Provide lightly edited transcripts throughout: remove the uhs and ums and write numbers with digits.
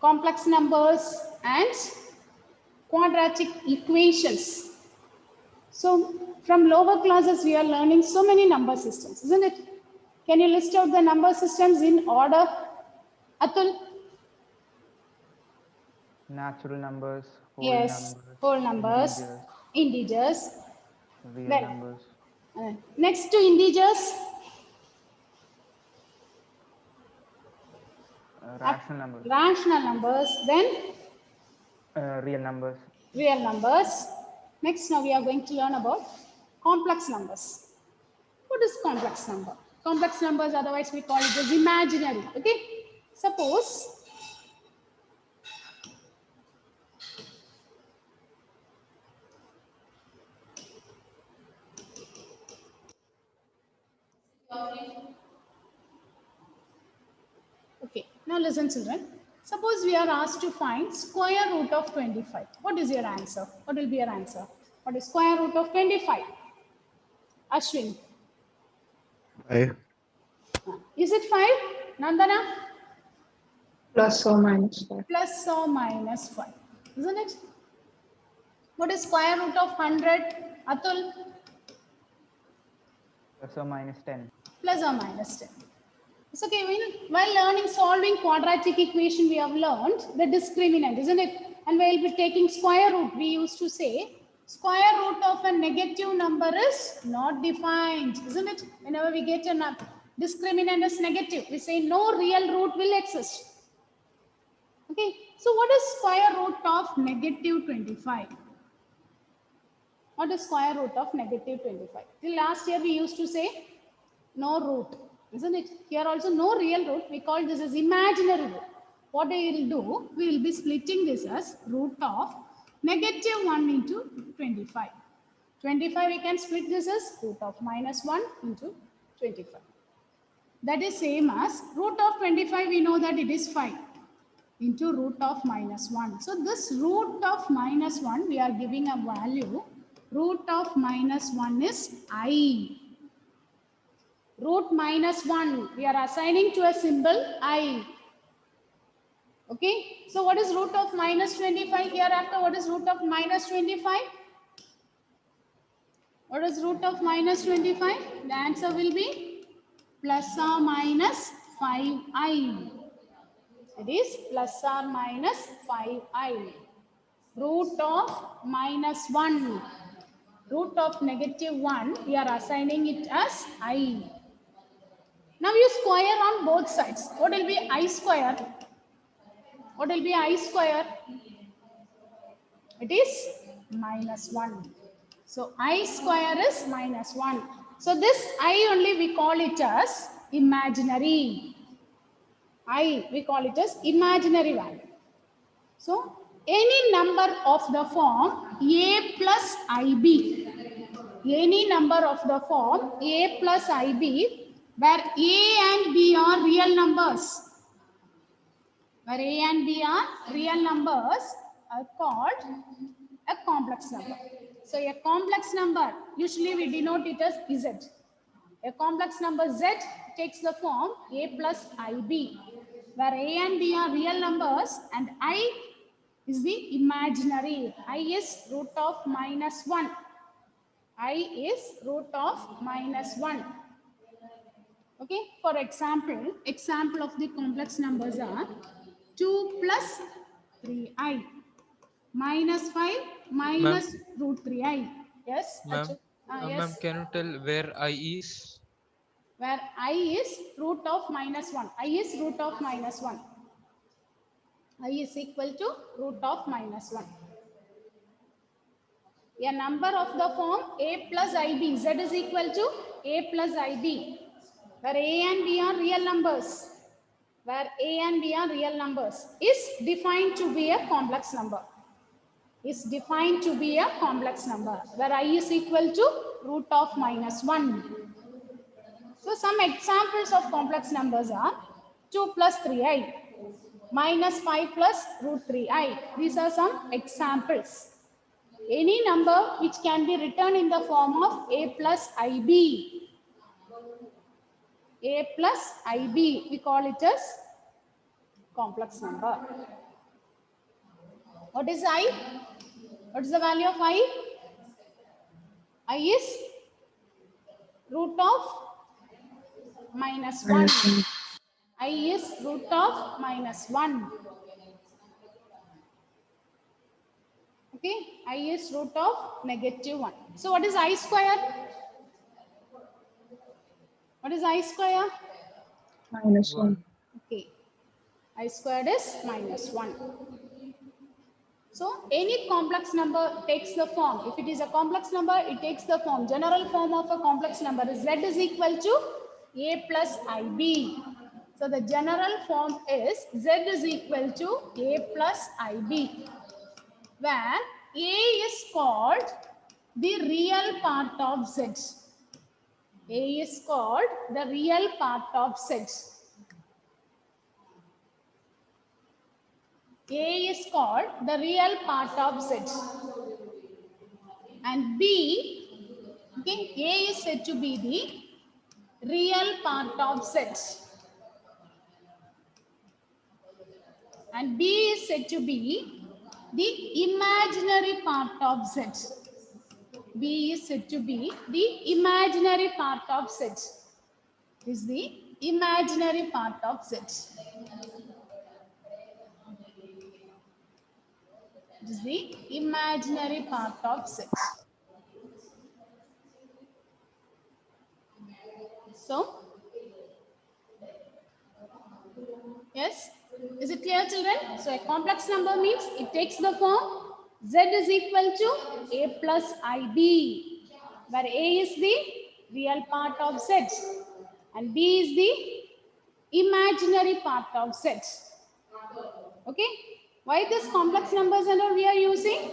complex numbers and quadratic equations. So from lower classes, we are learning so many number systems, isn't it? Can you list out the number systems in order? Atul? Natural numbers, whole Yes, numbers, whole numbers, integers. real Then, numbers, next to integers, rational numbers, rational numbers, then real numbers. real numbers. Next, now we are going to learn about complex numbers. What is complex number? Complex numbers, otherwise we call it as imaginary. Okay. Suppose okay, now listen children. Suppose we are asked to find square root of 25. What is your answer? What will be your answer? What is square root of 25? Ashwin. 5. Is it 5? Nandana? Plus or minus 5. Plus or minus 5. Isn't it? What is square root of 100? Atul? Plus or minus 10. Plus or minus 10. It's okay. While learning solving quadratic equation, we have learned the discriminant, isn't it? And while we're taking square root, we used to say square root of a negative number is not defined, isn't it? Whenever we get a discriminant is negative, we say no real root will exist. Okay. So what is square root of negative 25? What is square root of negative 25? Till last year we used to say no root, isn't it? Here also no real root. We call this as imaginary root. What we will do, we will be splitting this as root of negative 1 into 25. 25 we can split this as root of minus 1 into 25. That is same as root of 25, we know that it is 5 into root of minus 1. So this root of minus 1, we are giving a value. Root of minus 1 is I. Root minus 1, we are assigning to a symbol I. Okay. So what is root of minus 25 hereafter? What is root of minus 25? What is root of minus 25? The answer will be plus or minus 5i. It is plus or minus 5i. Root of minus 1. Root of negative 1, we are assigning it as I. Now you square on both sides. What will be I square? What will be I square? It is minus 1. So I square is minus 1. So this I only we call it as imaginary. I we call it as imaginary value. So any number of the form a plus ib. Any number of the form a plus ib where a and b are real numbers. Where a and b are real numbers are called a complex number. So a complex number, usually we denote it as z. A complex number z takes the form a plus ib, where a and b are real numbers and I is the imaginary. I is root of minus 1. I is root of minus 1. Okay, for example of the complex numbers are 2 plus 3i minus 5 minus root 3i. Yes, Ma'am, yes. ma'am, can you tell where I is? Where I is root of minus 1. I is root of minus 1. I is equal to root of minus 1. A number of the form a plus ib. Z is equal to a plus ib. Where a and b are real numbers. Where a and b are real numbers is defined to be a complex number. Is defined to be a complex number. Where I is equal to root of minus 1. So some examples of complex numbers are 2 plus 3i, minus 5 plus root 3i. These are some examples. Any number which can be written in the form of a plus ib. A plus ib, we call it as complex number. What is I? What is the value of I? I is root of minus 1. I is root of minus 1. Okay, I is root of negative 1. So what is I square? What is I square? Minus 1. Okay, I squared is minus 1. So any complex number takes the form. If it is a complex number, it takes the form. General form of a complex number is Z is equal to A plus IB. So the general form is Z is equal to A plus IB, where A is called the real part of Z. A is called the real part of Z. A is called the real part of Z. And B, okay, A is said to be the real part of Z. And B is said to be the imaginary part of Z. B is said to be the imaginary part of Z. Is the imaginary part of Z. It is the imaginary part of Z. So, yes, is it clear, children? So a complex number means it takes the form Z is equal to A plus IB, where A is the real part of Z and B is the imaginary part of Z. Okay, why this complex numbers and all we are using?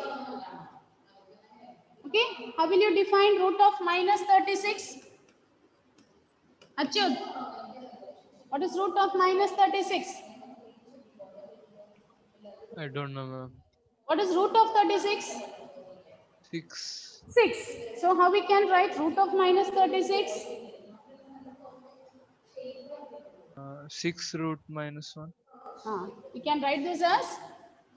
Okay, how will you define root of minus 36? Achyut, what is root of minus 36? I don't know, ma'am. What is root of 36? 6. 6. So how we can write root of minus 36? 6 root minus 1. We can write this as,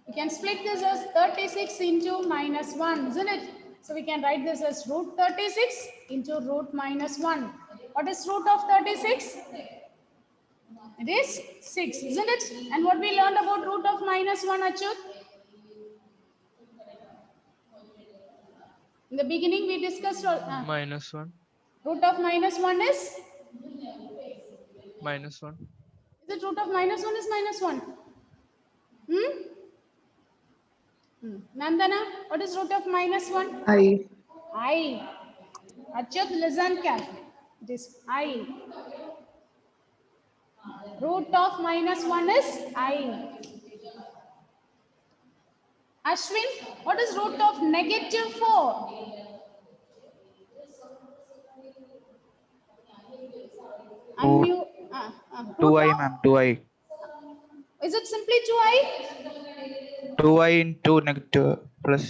we can split this as 36 into minus 1, isn't it? So we can write this as root 36 into root minus 1. What is root of 36? It is 6, isn't it? And what we learned about root of minus 1, Achyut? In the beginning we discussed Minus 1. root of minus 1 is? Minus 1. Is it root of minus 1 is minus 1? Nandana, what is root of minus 1? I. I. Achyut, listen carefully. It is I. Root of minus 1 is I. Ashwin, what is root of negative 4? Unmute. 2i, ma'am. 2i. Is it simply 2i? 2i into negative plus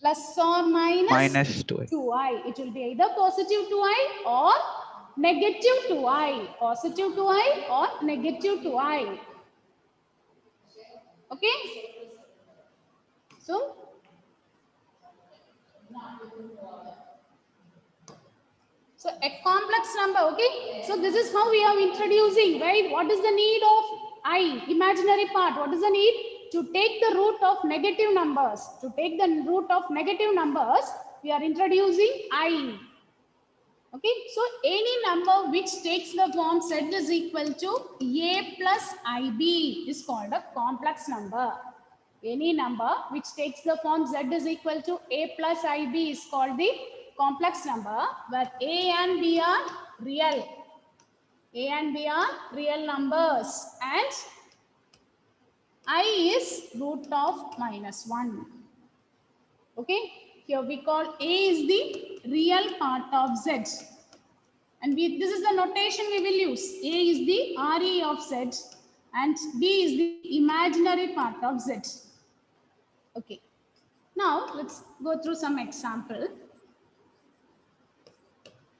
Plus or minus 2i. 2i. It will be either positive 2i or negative 2i. Positive 2i or negative 2i. Okay? So, a complex number, okay? So this is how we are introducing, right? What is the need of I, imaginary part? What is the need? To take the root of negative numbers. To take the root of negative numbers, we are introducing I. Okay, so any number which takes the form Z is equal to A plus IB is called a complex number. Any number which takes the form Z is equal to A plus IB is called the complex number, where A and B are real. A and B are real numbers and I is root of minus 1. Okay, here we call A is the real part of Z. And this is the notation we will use. A is the RE of Z and B is the imaginary part of Z. Okay. Now let's go through some example.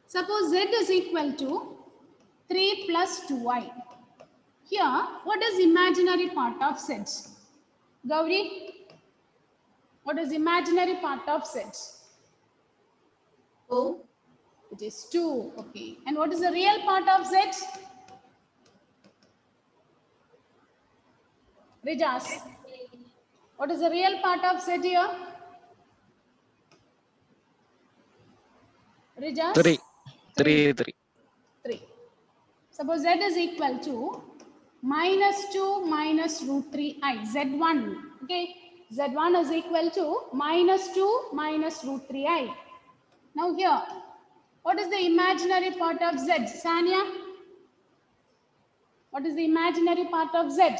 Suppose Z is equal to 3 plus 2i. Here, what is imaginary part of Z? Gauri? What is imaginary part of Z? Oh, It is 2. Okay. And what is the real part of Z? Rijas. What is the real part of Z here? Rijas? 3. 3, 3. 3. Suppose Z is equal to minus 2 minus root 3i. Z1. Okay. Z1 is equal to minus 2 minus root 3i. Now here, what is the imaginary part of Z? Sanya? What is the imaginary part of Z?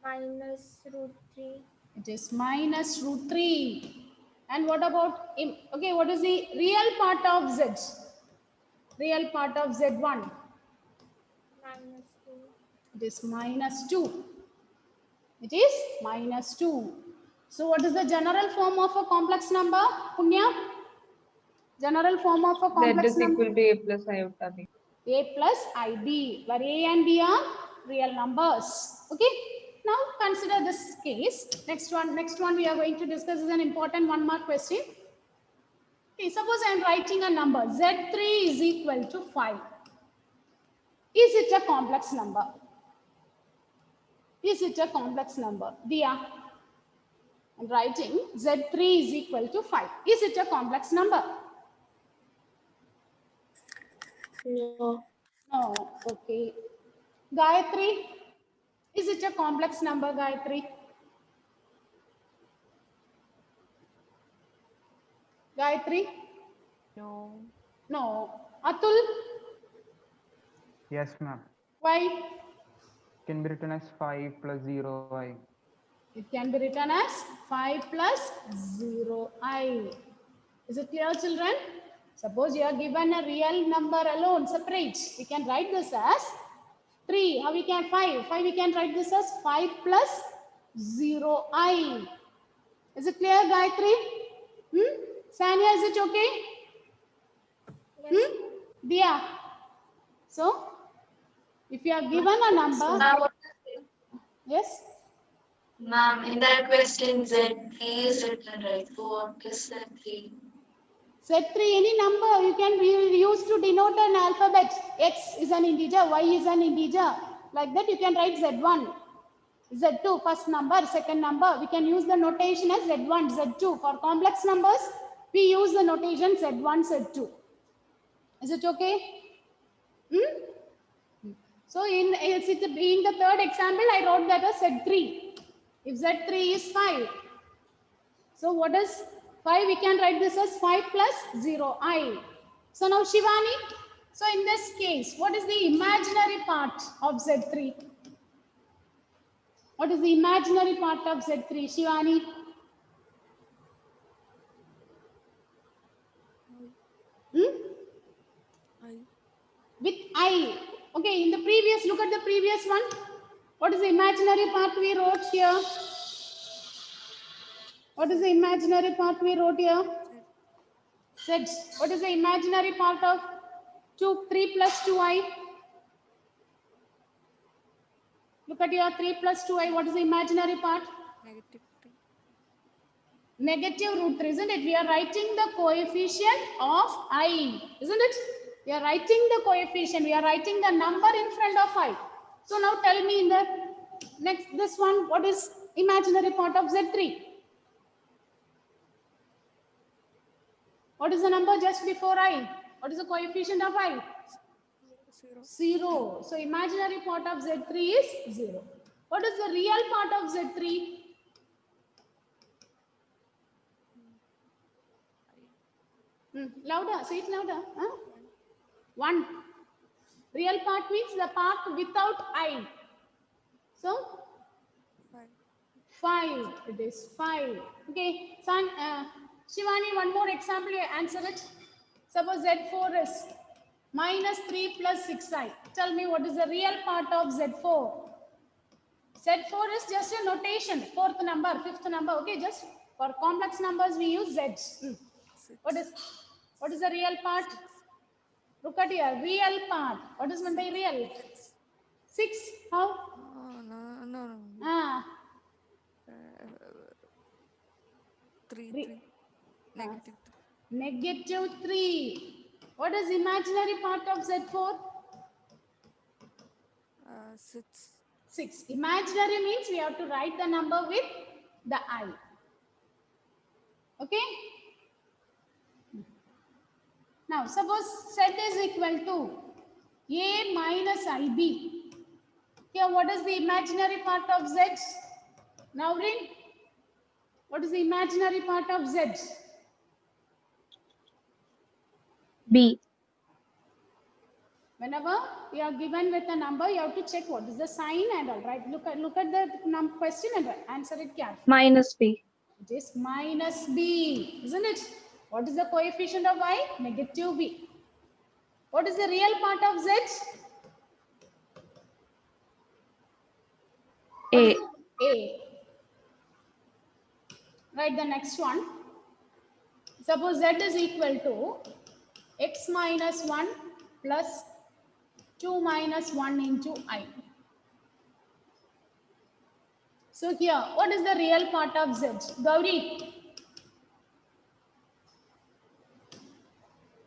minus root 3. It is minus root 3. And what about, okay, what is the real part of Z? Real part of Z1? Minus 2. It is minus 2. It is minus 2. So what is the general form of a complex number? Punya? General form of a Z complex is number? equal to A plus iota B. A plus IB, where A and B are real numbers. Okay. Now consider this case. Next one we are going to discuss is an important 1 mark question. Okay, suppose I am writing a number. Z3 is equal to 5. Is it a complex number? Is it a complex number? Dia. I'm writing Z3 is equal to 5. Is it a complex number? No. No. Okay. Gayatri, is it a complex number, Gayatri? Gayatri? No. No. Atul, Yes, ma'am. why? Can be written as 5 plus 0i. It can be written as 5 plus 0i. Is it clear, children? Suppose you are given a real number alone, separate. We can write this as 3. How we can 5? 5 we can write this as 5 plus 0i. Is it clear, Gayatri? Sanya, is it okay? Yes. Dia. So, if you are given a number, Ma'am, yes? ma'am, in that question, Z3 is written, right? So what is Z3? Z3, any number you can use to denote an alphabet. X is an integer, Y is an integer. Like that you can write Z1, Z2, first number, second number. We can use the notation as Z1, Z2. For complex numbers, we use the notation Z1, Z2. Is it okay? So in the third example, I wrote that as Z3. If Z3 is 5, so what is 5? We can write this as 5 plus 0i. So now Shivani, so in this case, what is the imaginary part of Z3? What is the imaginary part of Z3, Shivani? With I. Okay, in the previous, look at the previous one. What is the imaginary part we wrote here? What is the imaginary part we wrote here? Z. What is the imaginary part of 3 plus 2i? Look at your 3 plus 2i. What is the imaginary part? Negative root 3, isn't it? We are writing the coefficient of I, isn't it? We are writing the coefficient. We are writing the number in front of I. So now tell me in the next, this one, what is imaginary part of Z3? What is the number just before I? What is the coefficient of I? 0. So imaginary part of Z3 is 0. What is the real part of Z3? Louder, say it louder. Huh? 1. Real part means the part without I. So 5. It is 5. Okay. Shivani, one more example, you answer it. Suppose Z4 is minus 3 plus 6i. Tell me what is the real part of Z4? Z4 is just a notation. 4th number, 5th number. Okay, just for complex numbers we use Z. What is the real part? Look at here, real part. What is meant by real? 6. How? No. Ah. Three. 3. Negative 3. Negative 3. What is imaginary part of Z4? 6. 6. Imaginary means we have to write the number with the I. Okay? Now, suppose Z is equal to A minus IB. Here, what is the imaginary part of Z? Now, read. What is the imaginary part of Z? B. Whenever you are given with a number, you have to check what is the sign and all, right? Look at the question and answer it carefully. Minus B. It is minus B, isn't it? What is the coefficient of Y? Negative B. What is the real part of Z? A. A. Right, the next one. Suppose Z is equal to x minus 1 plus 2 minus 1 into I. So here, what is the real part of Z? Gauri,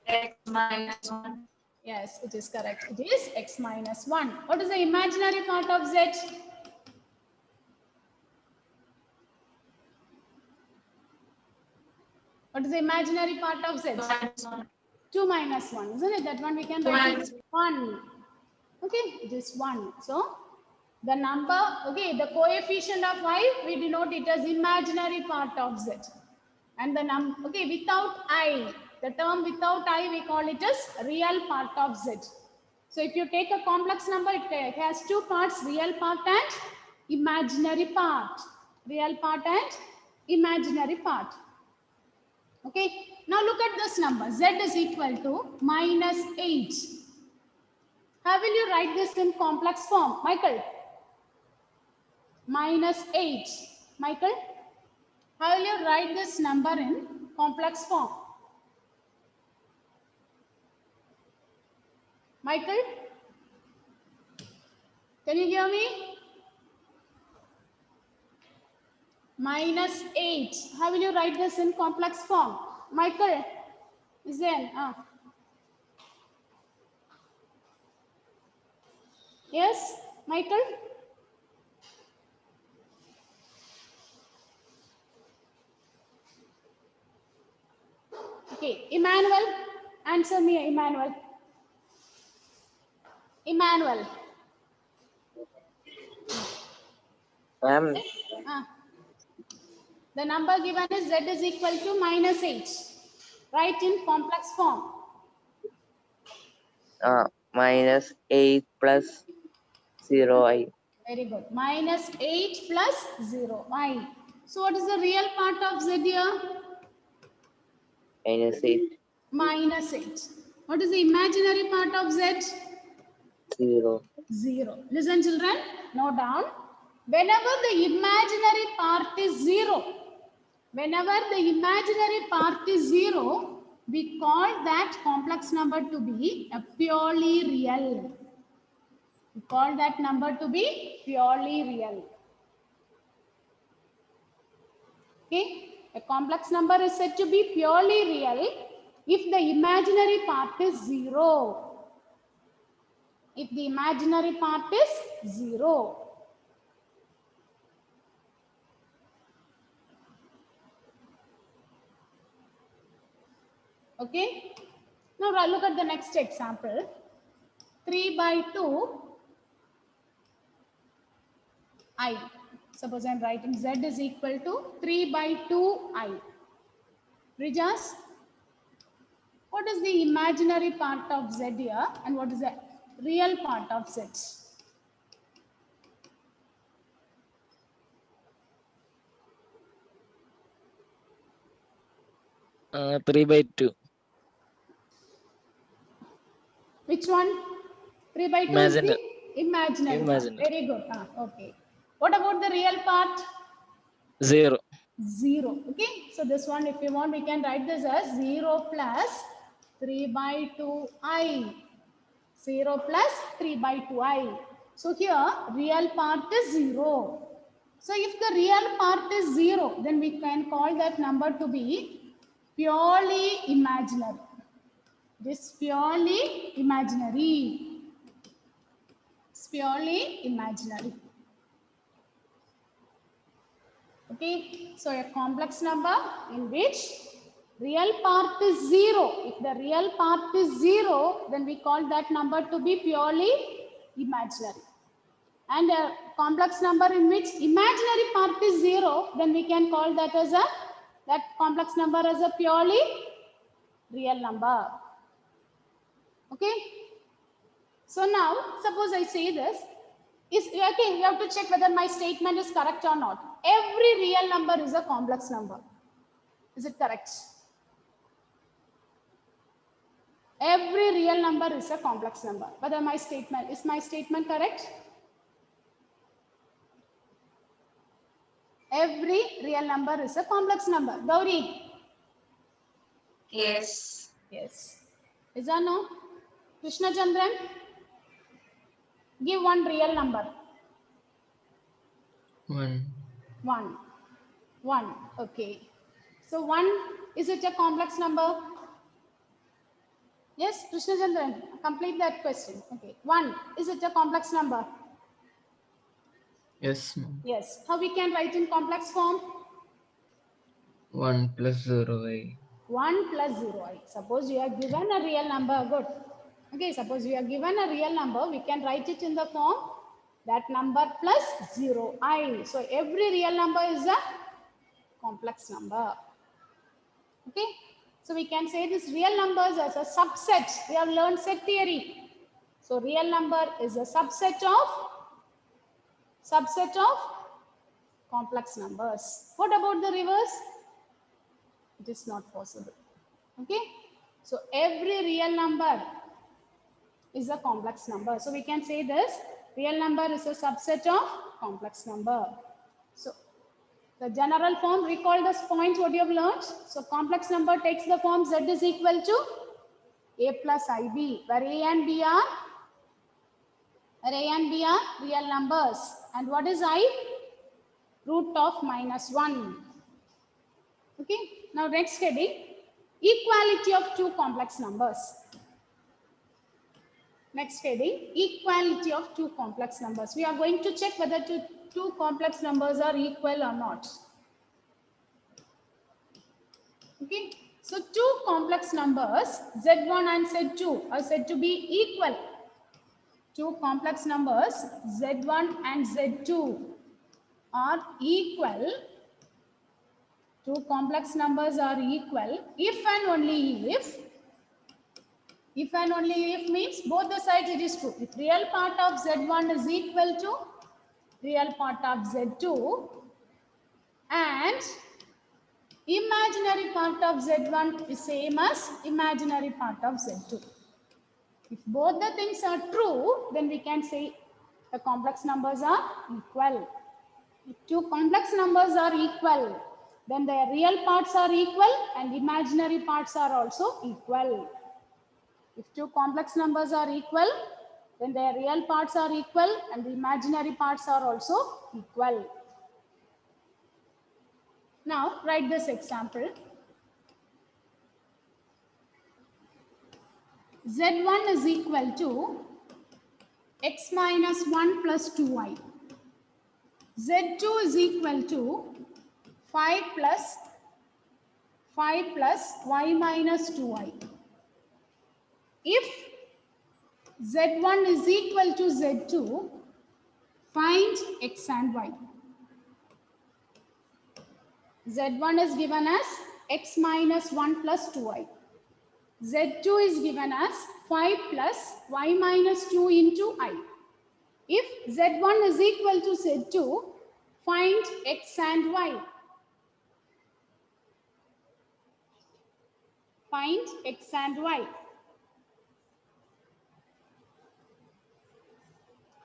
X minus 1. yes, it is correct. It is x minus 1. What is the imaginary part of Z? What is the imaginary part of Z? Minus 1. 2 minus 1, isn't it? That one we can 2 write minus- it 1. Okay, it is 1. So, the number, okay, the coefficient of Y, we denote it as imaginary part of Z. And the number, okay, without I, the term without I, we call it as real part of Z. So, if you take a complex number, it has two parts, real part and imaginary part. Real part and imaginary part. Okay, now look at this number. Z is equal to minus 8. How will you write this in complex form? Michael? Minus 8. Michael? How will you write this number in complex form? Michael? Can you hear me? Minus 8. How will you write this in complex form? Michael? Is there? Yes, Michael? Okay, Emmanuel, answer me, Emmanuel. Emmanuel. The number given is Z is equal to minus 8. Write in complex form. Minus 8 plus 0i. Very good. Minus 8 plus 0i. So what is the real part of Z here? Minus 8. Minus 8. What is the imaginary part of Z? 0. 0. Listen children, note down. Whenever the imaginary part is 0, whenever the imaginary part is 0, we call that complex number to be a purely real. We call that number to be purely real. Okay, a complex number is said to be purely real if the imaginary part is 0. If the imaginary part is 0. Okay. Now look at the next example. 3 by 2 I. Suppose I am writing Z is equal to 3 by 2 I. Rijas, what is the imaginary part of Z here and what is the real part of Z? 3 by 2. Which one? 3 by 2 Imaginary. is the imaginary. Imaginary. Very good. Okay. What about the real part? 0. 0. Okay. So this one, if you want, we can write this as 0 plus 3 by 2i. 0 plus 3 by 2i. So here, real part is 0. So if the real part is 0, then we can call that number to be purely imaginary. This purely imaginary. It's purely imaginary. Okay, so a complex number in which real part is 0. If the real part is 0, then we call that number to be purely imaginary. And a complex number in which imaginary part is 0, then we can call that as that complex number as a purely real number. Okay. So now, suppose I say this. Okay, you have to check whether my statement is correct or not. Every real number is a complex number. Is it correct? Every real number is a complex number. Whether is my statement correct? Every real number is a complex number. Gauri? Yes. Yes. Is that no? Krishna Chandran? Give one real number. 1. 1. 1. Okay. So 1, is it a complex number? Yes, Krishna Chandran, complete that question. Okay. 1, is it a complex number? Yes, ma'am. Yes. How we can write in complex form? 1 plus 0i. 1 plus 0i. Suppose you are given a real number. Good. Okay, suppose we are given a real number, we can write it in the form that number plus 0i. So every real number is a complex number. Okay, so we can say this real numbers as a subset. We have learned set theory. So real number is a subset of complex numbers. What about the reverse? It is not possible. Okay, so every real number is a complex number. So we can say this real number is a subset of complex number. So the general form, recall this point what you have learned. So complex number takes the form z is equal to a plus ib, where a and b are real numbers. And what is I? Root of -1. Okay. Now next heading, equality of two complex numbers. Next heading, equality of two complex numbers. We are going to check whether two complex numbers are equal or not. Okay, so two complex numbers z1 and z2 are said to be equal. Two complex numbers z1 and z2 are equal. Two complex numbers are equal if and only if. If and only if means both the sides it is true. If real part of z1 is equal to real part of z2 and imaginary part of z1 is same as imaginary part of z2. If both the things are true, then we can say the complex numbers are equal. If two complex numbers are equal, then their real parts are equal and imaginary parts are also equal. If two complex numbers are equal, then their real parts are equal and the imaginary parts are also equal. Now, write this example. Z1 is equal to x minus 1 plus 2i. Z2 is equal to 5 plus y minus 2i. If Z1 is equal to Z2, find x and y. Z1 is given as x minus 1 plus 2i. Z2 is given as 5 plus y minus 2 into I. If Z1 is equal to Z2, find x and y. Find x and y.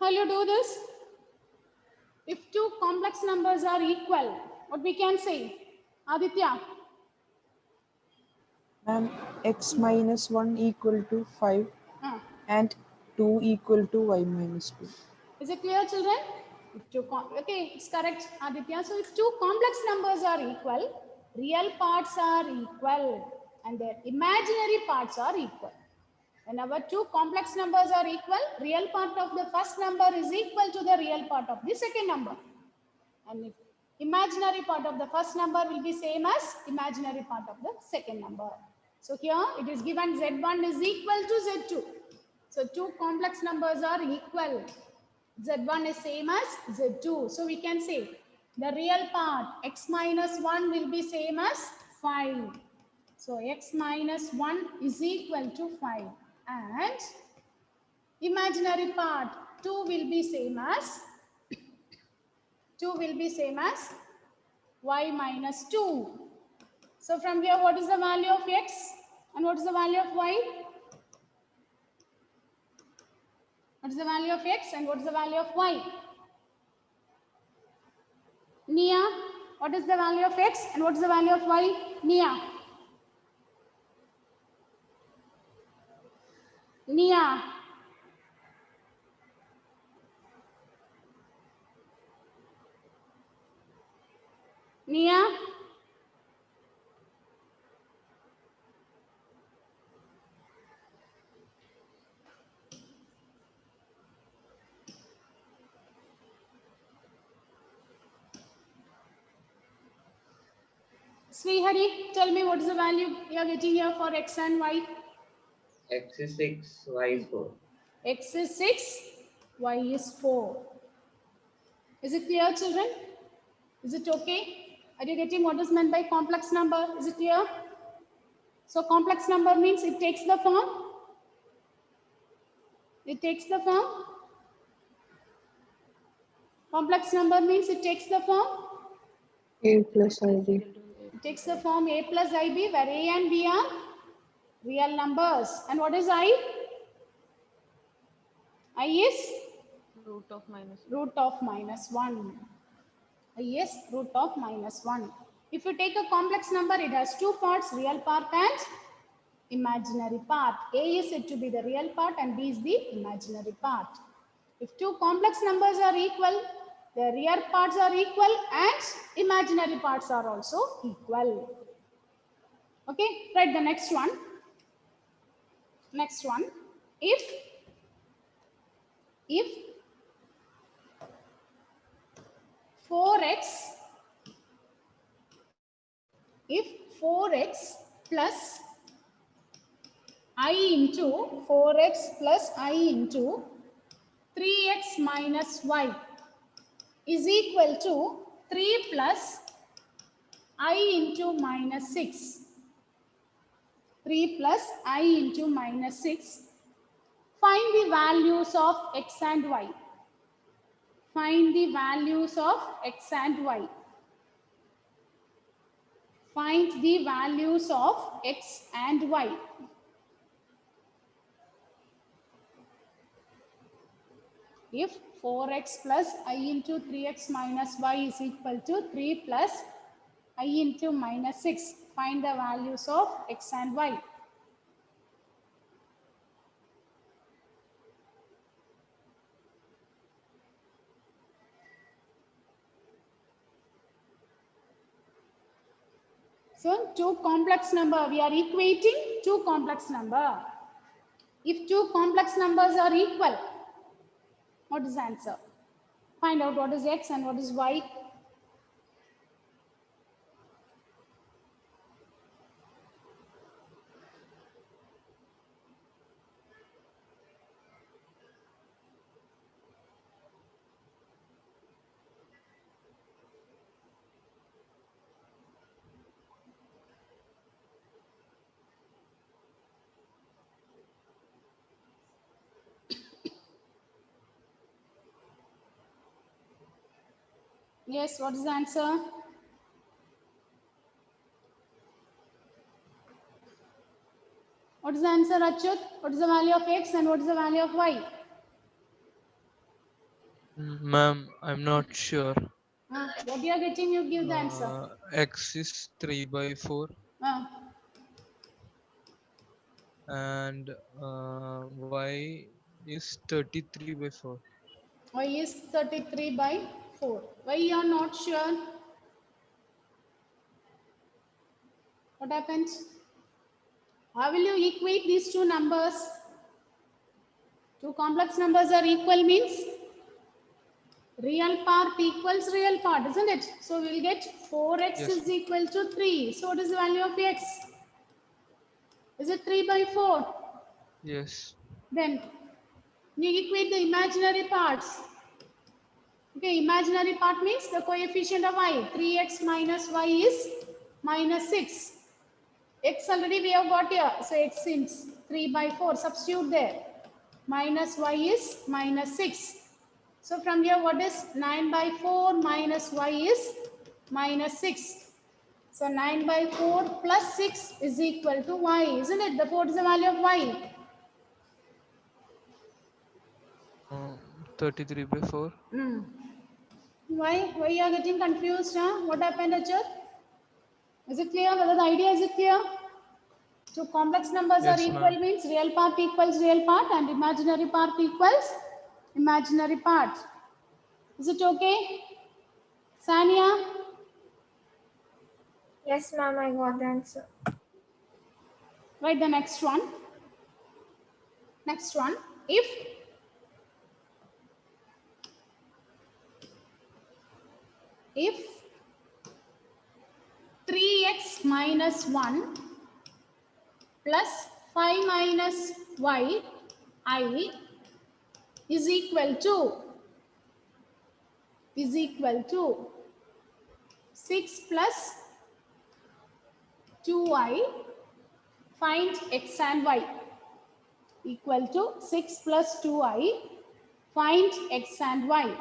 How you do this? If two complex numbers are equal, what we can say? Aditya? And x minus 1 equal to 5 Uh, and 2 equal to y minus 2. Is it clear, children? If okay, it's correct, Aditya. So if two complex numbers are equal, real parts are equal and their imaginary parts are equal. Whenever two complex numbers are equal, real part of the first number is equal to the real part of the second number. And if imaginary part of the first number will be same as imaginary part of the second number. So here it is given Z1 is equal to Z2. So two complex numbers are equal. Z1 is same as Z2. So we can say the real part x minus 1 will be same as 5. So x minus 1 is equal to 5. And imaginary part 2 will be same as y minus 2. So from here, what is the value of x and what is the value of y? What is the value of x and what is the value of y? Nia, what is the value of x and what is the value of y? Nia. Nia. Nia. Srihari, tell me what is the value you are getting here for x and y? X is 6, Y is 4. X is 6, y is 4. Is it clear, children? Is it okay? Are you getting what is meant by complex number? Is it clear? So complex number means it takes the form. It takes the form. Complex number means it takes the form. A plus IB. It takes the form a plus ib, where a and b are real numbers. And what is I? I is Root of minus. root of minus 1. I is root of minus 1. If you take a complex number, it has two parts, real part and imaginary part. A is said to be the real part and B is the imaginary part. If two complex numbers are equal, the real parts are equal and imaginary parts are also equal. Okay, write the next one. Next one. If 4x plus I into 4x plus I into 3x minus y is equal to 3 plus I into minus 6. 3 plus I into minus 6. Find the values of x and y. Find the values of x and y. Find the values of x and y. If 4x plus I into 3x minus y is equal to 3 plus I into minus 6, find the values of x and y. So two complex number, we are equating two complex number. If two complex numbers are equal, what is the answer? Find out what is x and what is y. Yes, what is the answer? What is the answer, Achyut? What is the value of x and what is the value of y? Ma'am, I'm not sure. What you are getting, you give the answer. X is 3 by 4 and y is 33 by 4. Y is 33 by 4. Why you are not sure? What happens? How will you equate these two numbers? Two complex numbers are equal means real part equals real part, isn't it? So we will get 4x Yes. is equal to 3. So what is the value of x? Is it 3 by 4? Yes. Then you equate the imaginary parts. Okay, imaginary part means the coefficient of y. 3x minus y is minus 6. X already we have got here. So x is 3 by 4. Substitute there. Minus y is minus 6. So from here what is 9 by 4 minus y is minus 6. So 9 by 4 plus 6 is equal to y, isn't it? The 4 is the value of y. 33 by 4. Why you are getting confused? Huh? What happened, Achar? Is it clear? Whether the idea is it clear? So complex numbers are Yes, equal ma'am. means real part equals real part and imaginary part equals imaginary part. Is it okay? Sania? Yes, ma'am, I got the answer. Write the next one. Next one. If 3x minus 1 plus 5 minus y I is equal to 6 plus 2y, find x and y, equal to 6 plus 2y, find x and y.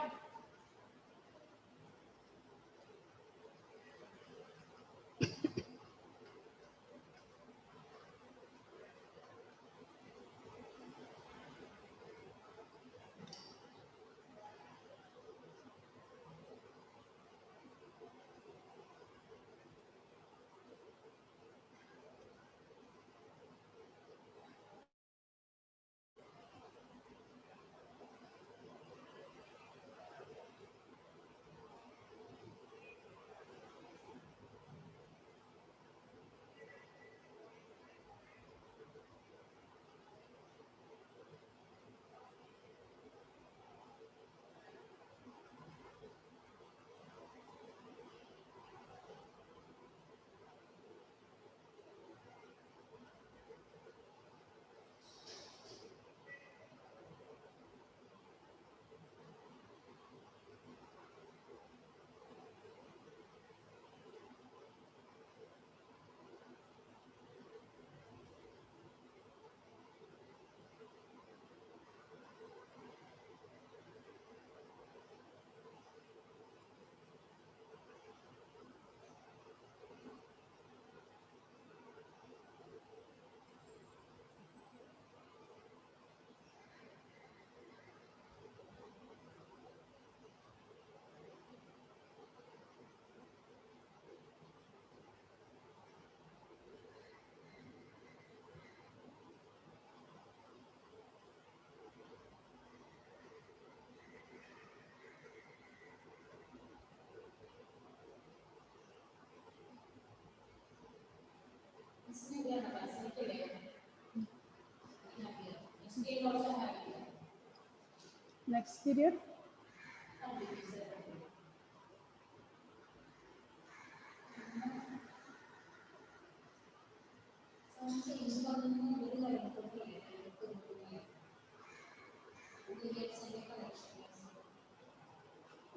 Next period.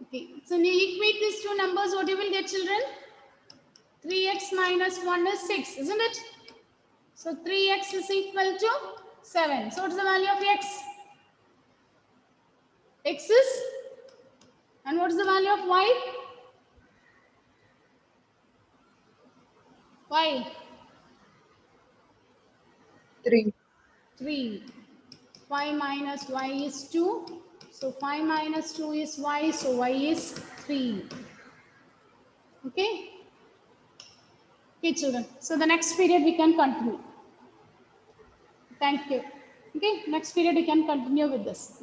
Okay, so when you equate these two numbers, what you will get, children? 3x minus 1 is 6, isn't it? So 3x is equal to 7. So what is the value of x? X is, and what is the value of y? Y, 3. 3. 5 minus y is 2. So 5 minus 2 is y, so y is 3. Okay? Okay, children. So the next period we can continue. Thank you. Okay, next period we can continue with this.